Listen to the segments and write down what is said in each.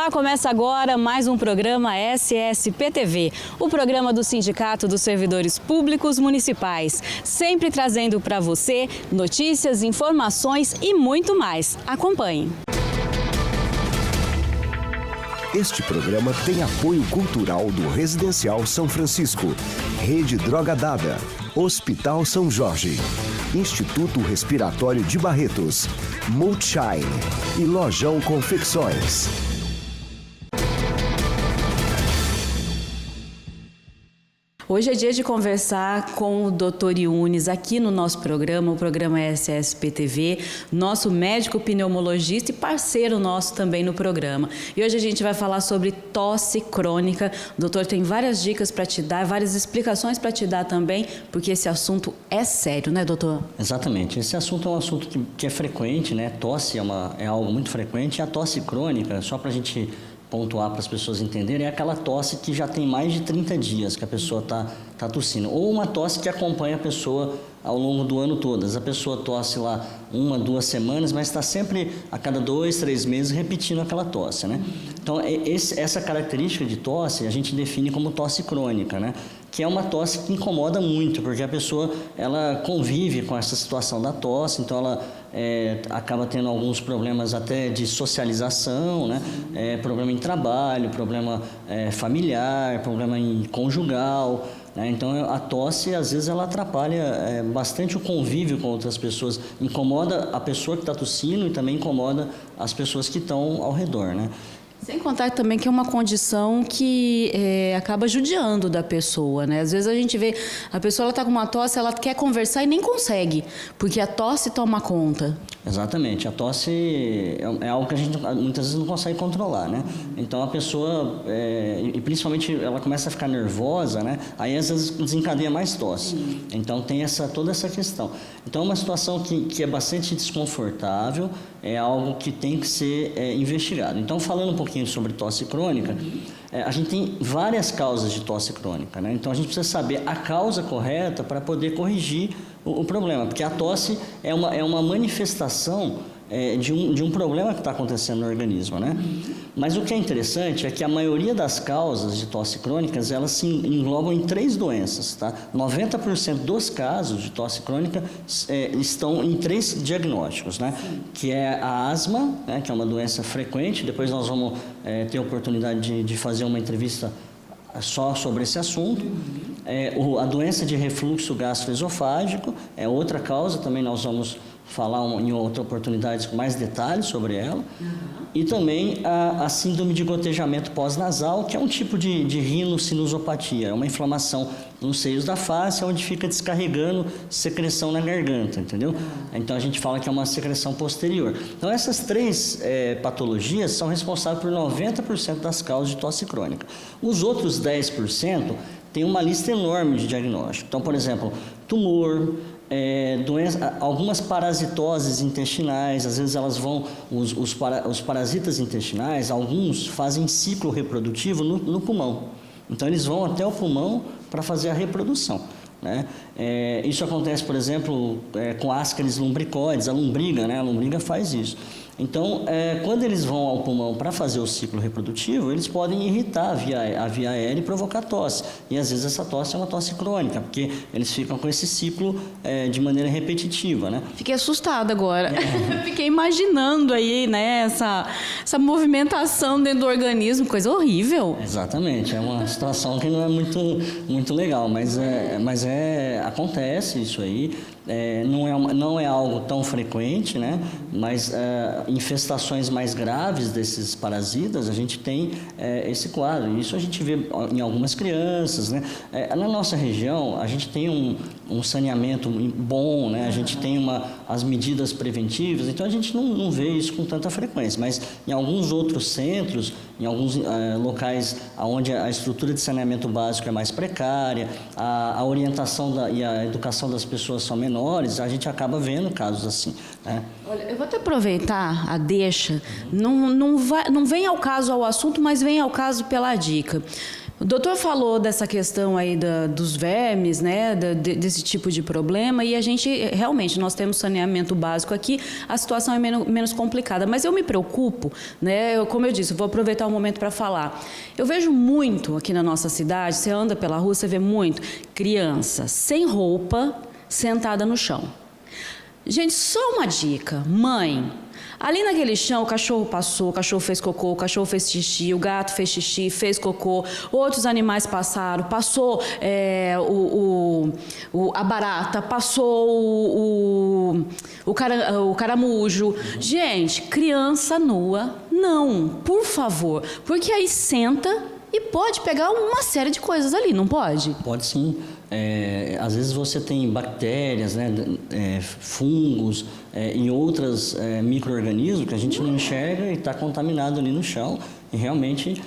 Olá, começa agora mais um programa SSPTV, o programa do Sindicato dos Servidores Públicos Municipais, sempre trazendo para você notícias, informações e muito mais. Acompanhe. Este programa tem apoio cultural do Residencial São Francisco, Rede Droga Dada, Hospital São Jorge, Instituto Respiratório de Barretos, Multshine e Lojão Confecções. Hoje é dia de conversar com o Dr. Yunis aqui no nosso programa, o programa SSPTV, nosso médico pneumologista e parceiro nosso também no programa. E hoje a gente vai falar sobre tosse crônica. O doutor tem várias dicas para te dar, várias explicações para te dar também, porque esse assunto é sério, né, doutor? Exatamente. Esse assunto é um assunto que é frequente, né? Tosse é algo muito frequente. E a tosse crônica, só para a gente pontuar para as pessoas entenderem, é aquela tosse que já tem mais de 30 dias que a pessoa está tossindo. Ou uma tosse que acompanha a pessoa ao longo do ano todo. A pessoa tosse lá 1, 2 semanas, mas está sempre a cada 2, 3 meses repetindo aquela tosse, né? Então, essa característica de tosse a gente define como tosse crônica, né? Que é uma tosse que incomoda muito, porque a pessoa ela convive com essa situação da tosse, então ela acaba tendo alguns problemas até de socialização, né? Problema em trabalho, problema familiar, problema conjugal, né? Então a tosse às vezes ela atrapalha bastante o convívio com outras pessoas, incomoda a pessoa que está tossindo e também incomoda as pessoas que estão ao redor, né? Sem contar também que é uma condição que acaba judiando da pessoa, né? Às vezes a gente vê, a pessoa está com uma tosse, ela quer conversar e nem consegue, porque a tosse toma conta. Exatamente, a tosse é algo que a gente muitas vezes não consegue controlar, né? Então a pessoa, e principalmente ela começa a ficar nervosa, né? Aí às vezes desencadeia mais tosse. Então tem toda essa questão. Então é uma situação que é bastante desconfortável, é algo que tem que ser investigado. Então falando um pouquinho sobre tosse crônica, a gente tem várias causas de tosse crônica, né? Então a gente precisa saber a causa correta para poder corrigir o problema, porque a tosse é uma manifestação de um problema que está acontecendo no organismo, né? Mas o que é interessante é que a maioria das causas de tosse crônicas, elas se englobam em 3 doenças, tá? 90% dos casos de tosse crônica estão em 3 diagnósticos, né? Que é a asma, né? Que é uma doença frequente, depois nós vamos ter a oportunidade de fazer uma entrevista só sobre esse assunto. A doença de refluxo gastroesofágico é outra causa, também nós vamos falar em outra oportunidade com mais detalhes sobre ela. E também a síndrome de gotejamento pós-nasal, que é um tipo de rinossinusopatia, é uma inflamação nos seios da face, onde fica descarregando secreção na garganta, entendeu? Então a gente fala que é uma secreção posterior. Então essas 3 patologias são responsáveis por 90% das causas de tosse crônica. Os outros 10% têm uma lista enorme de diagnóstico. Então, por exemplo, tumor, algumas parasitoses intestinais, às vezes elas vão, os parasitas intestinais, alguns fazem ciclo reprodutivo no pulmão. Então eles vão até o pulmão para fazer a reprodução, né? Isso acontece, por exemplo, com Ascaris lumbricoides, a lombriga, né? A lombriga faz isso. Então, quando eles vão ao pulmão para fazer o ciclo reprodutivo, eles podem irritar a via aérea e provocar tosse. E às vezes essa tosse é uma tosse crônica, porque eles ficam com esse ciclo de maneira repetitiva, né? Fiquei assustada agora. Fiquei imaginando aí, né, essa movimentação dentro do organismo, coisa horrível. Exatamente, é uma situação que não é muito legal, mas acontece isso aí. Não é algo tão frequente, né? Mas infestações mais graves desses parasitas, a gente tem esse quadro. Isso a gente vê em algumas crianças, né? Na nossa região, a gente tem um saneamento bom, né? A gente tem as medidas preventivas, então a gente não vê isso com tanta frequência. Mas em alguns outros centros, em alguns locais onde a estrutura de saneamento básico é mais precária, a orientação e a educação das pessoas são menores, a gente acaba vendo casos assim, né? Olha, eu vou até aproveitar a deixa, não vem ao caso ao assunto, mas vem ao caso pela dica. O doutor falou dessa questão aí dos vermes, né, desse tipo de problema, e a gente, realmente, nós temos saneamento básico aqui, a situação é menos complicada, mas eu me preocupo, né, como eu disse, eu vou aproveitar o momento para falar. Eu vejo muito aqui na nossa cidade, você anda pela rua, você vê muito, criança sem roupa, sentada no chão. Gente, só uma dica, mãe, ali naquele chão o cachorro passou, o cachorro fez cocô, o cachorro fez xixi, o gato fez xixi, fez cocô, outros animais passaram, passou a barata, passou o caramujo. Gente, criança nua, não, por favor, porque aí senta e pode pegar uma série de coisas ali, não pode? Pode sim. Às vezes você tem bactérias, né, fungos e outros micro-organismos que a gente não enxerga e está contaminado ali no chão. E realmente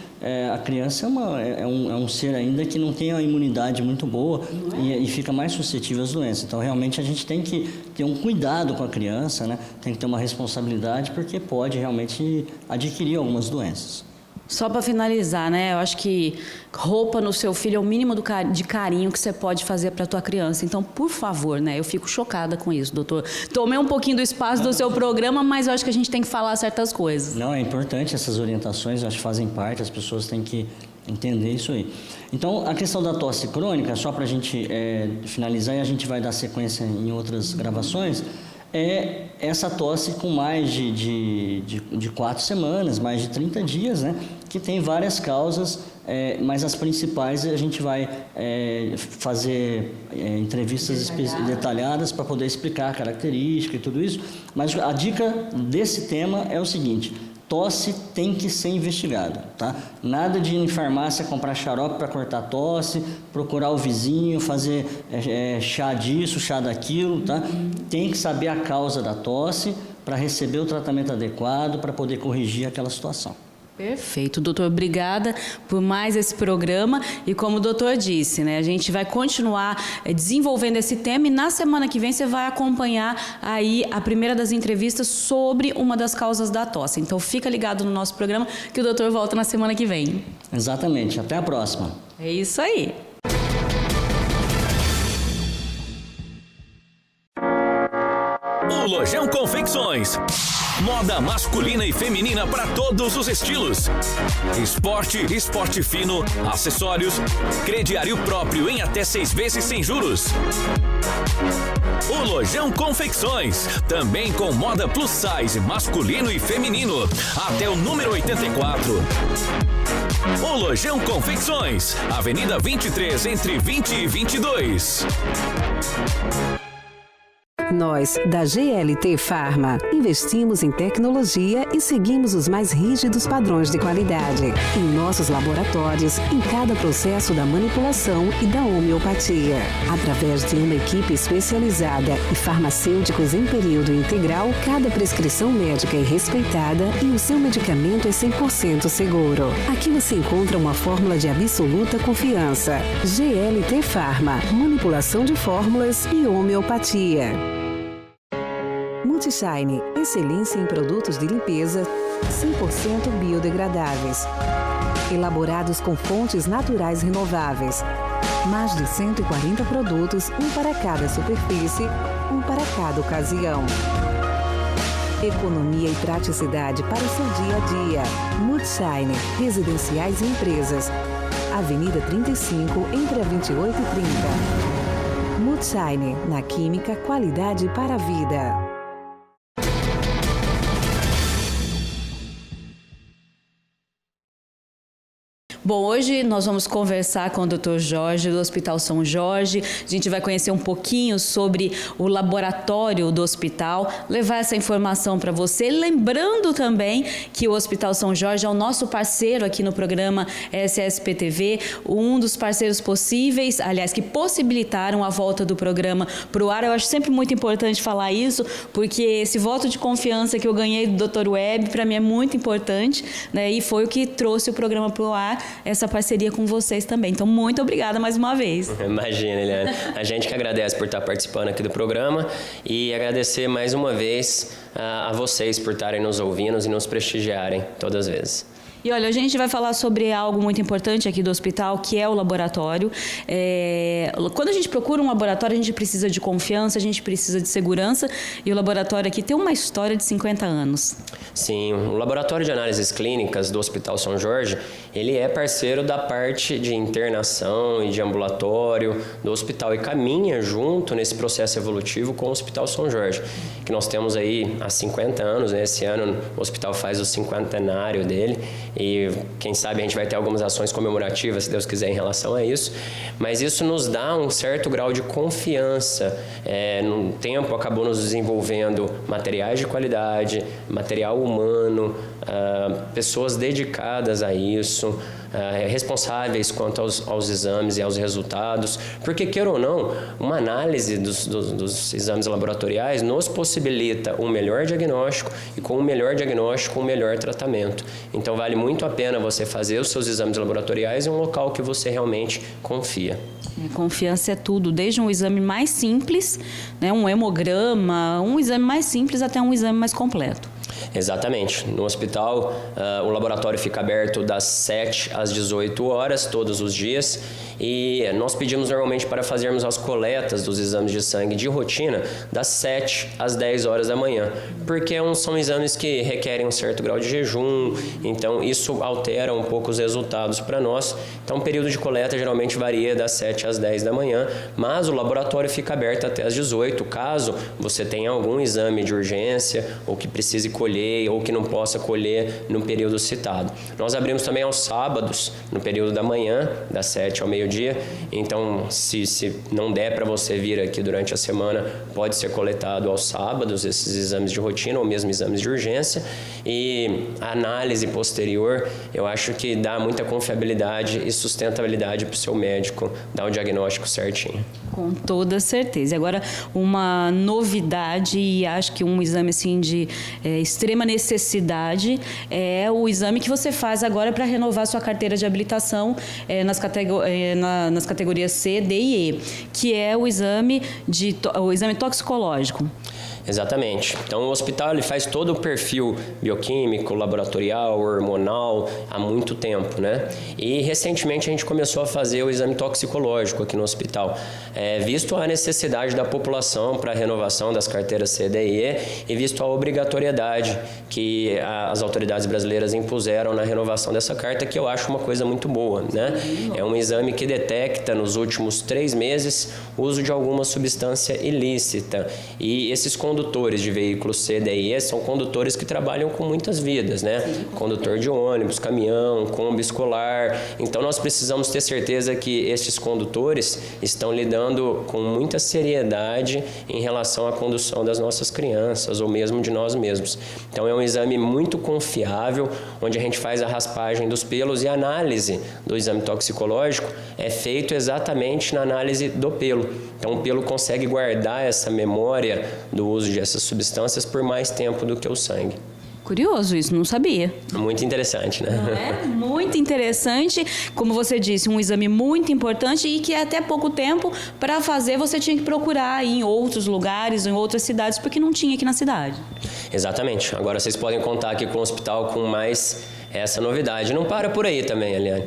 a criança é um ser ainda que não tem a imunidade muito boa e fica mais suscetível às doenças. Então realmente a gente tem que ter um cuidado com a criança, né? Tem que ter uma responsabilidade porque pode realmente adquirir algumas doenças. Só para finalizar, né? Eu acho que roupa no seu filho é o mínimo de carinho que você pode fazer para a tua criança. Então, por favor, né? Eu fico chocada com isso, doutor. Tomei um pouquinho do espaço do seu programa, mas eu acho que a gente tem que falar certas coisas. Não, é importante essas orientações, eu acho que fazem parte, as pessoas têm que entender isso aí. Então, a questão da tosse crônica, só para a gente finalizar e a gente vai dar sequência em outras gravações, é essa tosse com mais de 4 semanas, mais de 30 dias, né? Que tem várias causas, mas as principais a gente vai fazer entrevistas detalhadas para poder explicar a característica e tudo isso. Mas a dica desse tema é o seguinte: tosse tem que ser investigada, tá? Nada de ir em farmácia comprar xarope para cortar tosse, procurar o vizinho, fazer chá disso, chá daquilo, tá? Tem que saber a causa da tosse para receber o tratamento adequado para poder corrigir aquela situação. Perfeito, doutor, obrigada por mais esse programa e como o doutor disse, né, a gente vai continuar desenvolvendo esse tema e na semana que vem você vai acompanhar aí a primeira das entrevistas sobre uma das causas da tosse. Então fica ligado no nosso programa que o doutor volta na semana que vem. Exatamente, até a próxima. É isso aí. O Lojão Confecções. Moda masculina e feminina para todos os estilos. Esporte fino, acessórios, crediário próprio em até 6 vezes sem juros. O Lojão Confecções, também com moda plus size masculino e feminino, até o número 84. O Lojão Confecções, Avenida 23, entre 20 e 22. Nós, da GLT Pharma, investimos em tecnologia e seguimos os mais rígidos padrões de qualidade. Em nossos laboratórios, em cada processo da manipulação e da homeopatia. Através de uma equipe especializada e farmacêuticos em período integral, cada prescrição médica é respeitada e o seu medicamento é 100% seguro. Aqui você encontra uma fórmula de absoluta confiança. GLT Pharma, manipulação de fórmulas e homeopatia. Multishine, excelência em produtos de limpeza 100% biodegradáveis. Elaborados com fontes naturais renováveis. Mais de 140 produtos, um para cada superfície, um para cada ocasião. Economia e praticidade para o seu dia a dia. Multishine, residenciais e empresas. Avenida 35, entre a 28 e 30. Multishine, na química, qualidade para a vida. Bom, hoje nós vamos conversar com o Dr. Jorge, do Hospital São Jorge. A gente vai conhecer um pouquinho sobre o laboratório do hospital, levar essa informação para você. Lembrando também que o Hospital São Jorge é o nosso parceiro aqui no programa SSPTV, um dos parceiros possíveis, aliás, que possibilitaram a volta do programa para o ar. Eu acho sempre muito importante falar isso, porque esse voto de confiança que eu ganhei do Dr. Web, para mim é muito importante, né? E foi o que trouxe o programa para o ar, essa parceria com vocês também. Então, muito obrigada mais uma vez. Imagina, Eliane. A gente que agradece por estar participando aqui do programa e agradecer mais uma vez a vocês por estarem nos ouvindo e nos prestigiarem todas as vezes. E olha, a gente vai falar sobre algo muito importante aqui do hospital, que é o laboratório. Quando a gente procura um laboratório, a gente precisa de confiança, a gente precisa de segurança, e o laboratório aqui tem uma história de 50 anos. Sim, o Laboratório de Análises Clínicas do Hospital São Jorge, ele é parceiro da parte de internação e de ambulatório do hospital e caminha junto nesse processo evolutivo com o Hospital São Jorge, que nós temos aí há 50 anos, né? Esse ano o hospital faz o 50º dele e quem sabe a gente vai ter algumas ações comemorativas, se Deus quiser, em relação a isso, mas isso nos dá um certo grau de confiança. No tempo acabou nos desenvolvendo materiais de qualidade, material humano, pessoas dedicadas a isso, responsáveis quanto aos exames e aos resultados, porque, queira ou não, uma análise dos exames laboratoriais nos possibilita um melhor diagnóstico e com um melhor diagnóstico, um melhor tratamento. Então, vale muito a pena você fazer os seus exames laboratoriais em um local que você realmente confia. Confiança é tudo, desde um exame mais simples, né, um hemograma, um exame mais simples até um exame mais completo. Exatamente. No hospital, o laboratório fica aberto das 7 às 18 horas, todos os dias, e nós pedimos normalmente para fazermos as coletas dos exames de sangue de rotina das 7 às 10 horas da manhã, porque são exames que requerem um certo grau de jejum, então isso altera um pouco os resultados para nós. Então o período de coleta geralmente varia das 7 às 10 da manhã, mas o laboratório fica aberto até às 18, caso você tenha algum exame de urgência ou que precise colher ou que não possa colher no período citado. Nós abrimos também aos sábados, no período da manhã, das 7 ao meio-dia. Então, se não der para você vir aqui durante a semana, pode ser coletado aos sábados esses exames de rotina ou mesmo exames de urgência. E a análise posterior, eu acho que dá muita confiabilidade e sustentabilidade para o seu médico dar o diagnóstico certinho. Com toda certeza. E agora, uma novidade, e acho que um exame assim de extrema necessidade, é o exame que você faz agora para renovar sua carteira de habilitação nas categorias C, D e E, que é o exame toxicológico. Exatamente. Então, o hospital ele faz todo o perfil bioquímico, laboratorial, hormonal há muito tempo, né? E recentemente a gente começou a fazer o exame toxicológico aqui no hospital, visto a necessidade da população para a renovação das carteiras C, D e E e visto a obrigatoriedade que as autoridades brasileiras impuseram na renovação dessa carta, que eu acho uma coisa muito boa, né? É um exame que detecta nos últimos 3 meses o uso de alguma substância ilícita e esses condutores de veículos C, D e E são condutores que trabalham com muitas vidas, né? Sim. Condutor de ônibus, caminhão, Kombi escolar. Então, nós precisamos ter certeza que esses condutores estão lidando com muita seriedade em relação à condução das nossas crianças ou mesmo de nós mesmos. Então, é um exame muito confiável, onde a gente faz a raspagem dos pelos e a análise do exame toxicológico é feito exatamente na análise do pelo. Então, o pelo consegue guardar essa memória do uso dessas substâncias por mais tempo do que o sangue. Curioso isso, não sabia. Muito interessante, né? Não é? Muito interessante. Como você disse, um exame muito importante e que até pouco tempo, para fazer, você tinha que procurar em outros lugares, em outras cidades, porque não tinha aqui na cidade. Exatamente. Agora vocês podem contar aqui com o hospital com mais essa novidade. Não para por aí também, Eliane.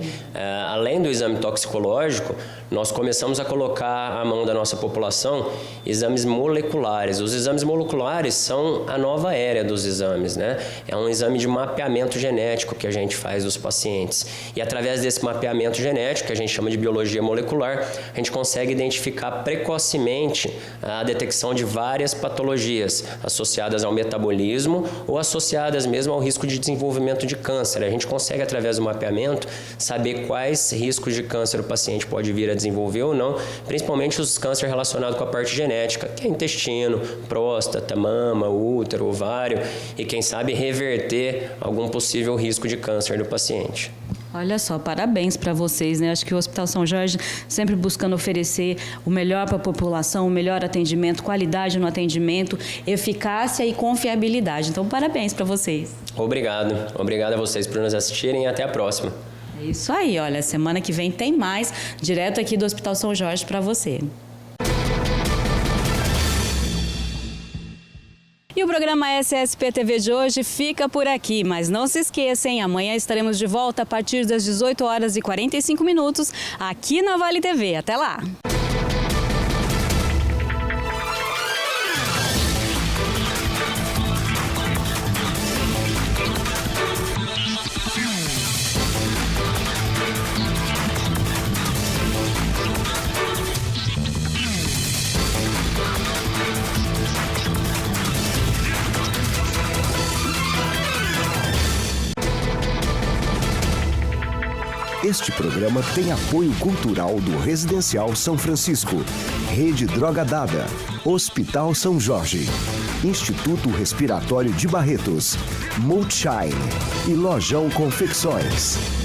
Além do exame toxicológico, nós começamos a colocar à mão da nossa população exames moleculares. Os exames moleculares são a nova era dos exames, né? É um exame de mapeamento genético que a gente faz dos pacientes. E através desse mapeamento genético, que a gente chama de biologia molecular, a gente consegue identificar precocemente a detecção de várias patologias associadas ao metabolismo ou associadas mesmo ao risco de desenvolvimento de câncer. A gente consegue, através do mapeamento, saber quais riscos de câncer o paciente pode vir a desenvolver ou não, principalmente os cânceres relacionados com a parte genética, que é intestino, próstata, mama, útero, ovário, e quem sabe reverter algum possível risco de câncer do paciente. Olha só, parabéns para vocês, né? Acho que o Hospital São Jorge sempre buscando oferecer o melhor para a população, o melhor atendimento, qualidade no atendimento, eficácia e confiabilidade. Então, parabéns para vocês. Obrigado. Obrigado a vocês por nos assistirem e até a próxima. É isso aí, olha, semana que vem tem mais, direto aqui do Hospital São Jorge para você. E o programa SSPTV de hoje fica por aqui, mas não se esqueçam, amanhã estaremos de volta a partir das 18h45 aqui na Vale TV. Até lá! Este programa tem apoio cultural do Residencial São Francisco, Rede Droga Dada, Hospital São Jorge, Instituto Respiratório de Barretos, Multshine e Lojão Confecções.